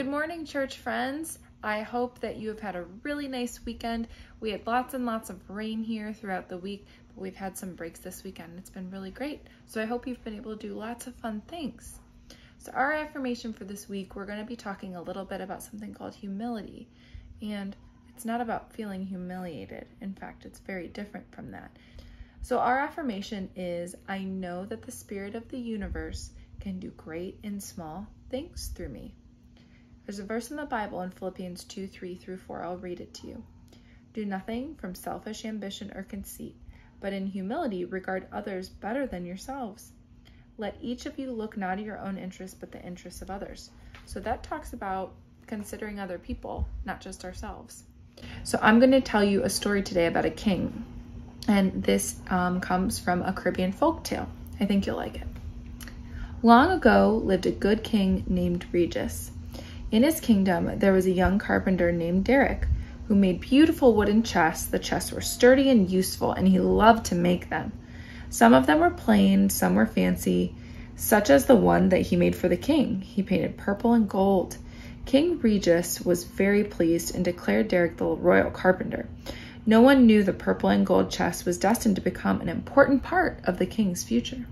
morning, church friends. I hope that you have had a really nice weekend. We had lots and lots of rain here throughout the week, but we've had some breaks this weekend. It's been really great. So I hope you've been able to do lots of fun things. So our affirmation for this week, we're going to be talking a little bit about something called humility. And it's not about feeling humiliated. In fact, it's very different from that. So our affirmation is, I know that the spirit of the universe can do great and small things through me. There's a verse in the Bible in Philippians 2:3-4. I'll read it to you. Do nothing from selfish ambition or conceit, but in humility regard others better than yourselves. Let each of you look not at your own interests, but the interests of others. So that talks about considering other people, not just ourselves. So I'm going to tell you a story today about a king. And this comes from a Caribbean folk tale. I think you'll like it. Long ago lived a good king named Regis. In his kingdom, there was a young carpenter named Derek, who made beautiful wooden chests. The chests were sturdy and useful, and he loved to make them. Some of them were plain, some were fancy, such as the one that he made for the king. He painted purple and gold. King Regis was very pleased and declared Derek the royal carpenter. No one knew the purple and gold chest was destined to become an important part of the king's future.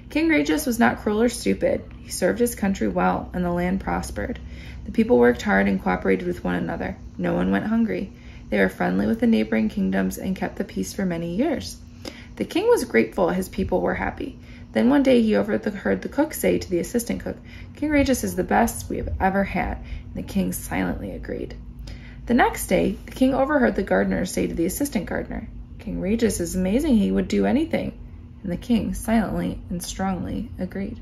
King Regis was not cruel or stupid. He served his country well, and the land prospered. The people worked hard and cooperated with one another. No one went hungry. They were friendly with the neighboring kingdoms and kept the peace for many years. The king was grateful his people were happy. Then one day he overheard the cook say to the assistant cook, King Regis is the best we have ever had, and the king silently agreed. The next day, the king overheard the gardener say to the assistant gardener, King Regis is amazing, he would do anything. And the king silently and strongly agreed.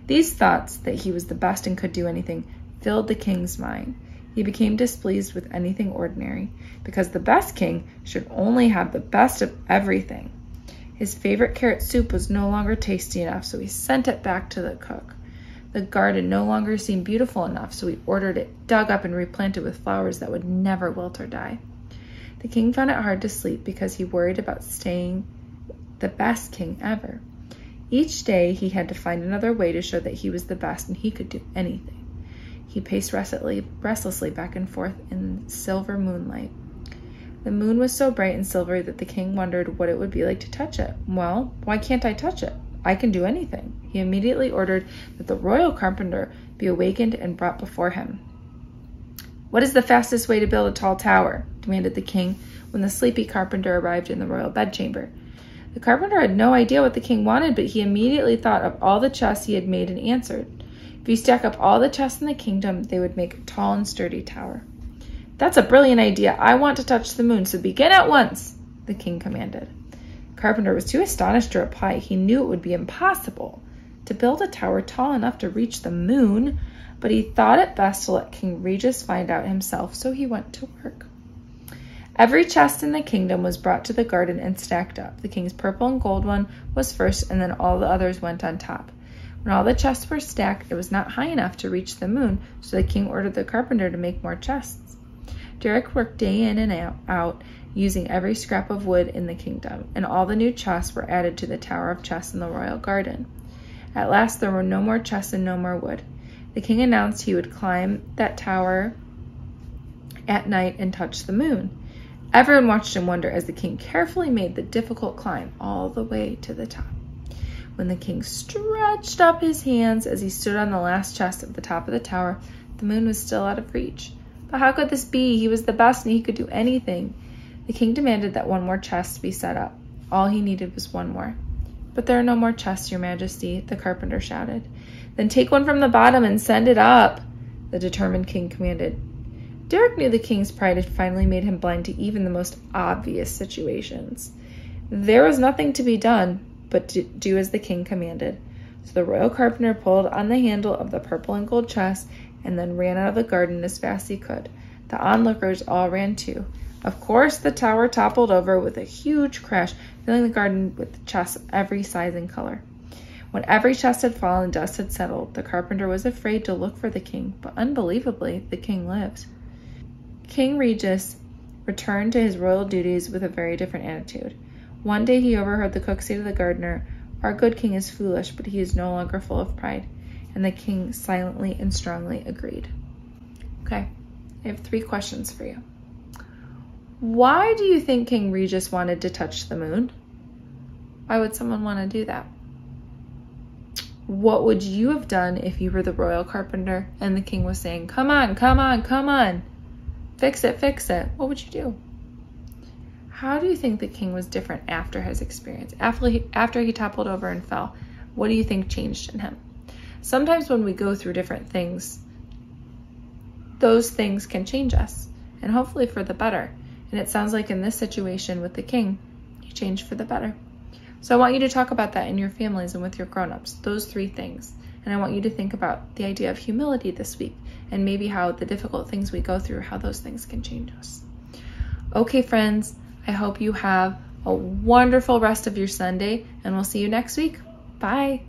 These thoughts that he was the best and could do anything filled the king's mind. He became displeased with anything ordinary, because the best king should only have the best of everything. His favorite carrot soup was no longer tasty enough, so he sent it back to the cook. The garden no longer seemed beautiful enough, so he ordered it dug up and replanted with flowers that would never wilt or die. The king found it hard to sleep because he worried about staying the best king ever. Each day he had to find another way to show that he was the best and he could do anything. He paced restlessly back and forth in silver moonlight. The moon was so bright and silvery that the king wondered what it would be like to touch it. Well, why can't I touch it? I can do anything. He immediately ordered that the royal carpenter be awakened and brought before him. What is the fastest way to build a tall tower? Demanded the king when the sleepy carpenter arrived in the royal bedchamber. The carpenter had no idea what the king wanted, but he immediately thought of all the chests he had made and answered. If you stack up all the chests in the kingdom, they would make a tall and sturdy tower. That's a brilliant idea. I want to touch the moon, so begin at once, the king commanded. The carpenter was too astonished to reply. He knew it would be impossible to build a tower tall enough to reach the moon, but he thought it best to let King Regis find out himself, so he went to work. Every chest in the kingdom was brought to the garden and stacked up. The king's purple and gold one was first, and then all the others went on top. When all the chests were stacked, it was not high enough to reach the moon, so the king ordered the carpenter to make more chests. Derek worked day in and out, using every scrap of wood in the kingdom, and all the new chests were added to the tower of chests in the royal garden. At last there were no more chests and no more wood. The king announced he would climb that tower at night and touch the moon. Everyone watched in wonder as the king carefully made the difficult climb all the way to the top. When the king stretched up his hands as he stood on the last chest at the top of the tower, the moon was still out of reach. But how could this be? He was the best and he could do anything. The king demanded that one more chest be set up. All he needed was one more. But there are no more chests, your majesty, the carpenter shouted. Then take one from the bottom and send it up, the determined king commanded. Derek knew the king's pride had finally made him blind to even the most obvious situations. There was nothing to be done but to do as the king commanded. So the royal carpenter pulled on the handle of the purple and gold chest and then ran out of the garden as fast as he could. The onlookers all ran too. Of course, the tower toppled over with a huge crash, filling the garden with chests of every size and color. When every chest had fallen and dust had settled, the carpenter was afraid to look for the king, but unbelievably, the king lived. King Regis returned to his royal duties with a very different attitude. One day he overheard the cook say to the gardener, Our good king is foolish, but he is no longer full of pride. And the king silently and strongly agreed. Okay, I have 3 questions for you. Why do you think King Regis wanted to touch the moon? Why would someone want to do that? What would you have done if you were the royal carpenter and the king was saying, come on, come on, come on, fix it, fix it? What would you do? How do you think the king was different after his experience? After he toppled over and fell, what do you think changed in him? Sometimes when we go through different things, those things can change us, and hopefully for the better. And it sounds like in this situation with the king, he changed for the better. So I want you to talk about that in your families and with your grown-ups, those 3 things. And I want you to think about the idea of humility this week and maybe how the difficult things we go through, how those things can change us. Okay, friends, I hope you have a wonderful rest of your Sunday, and we'll see you next week. Bye.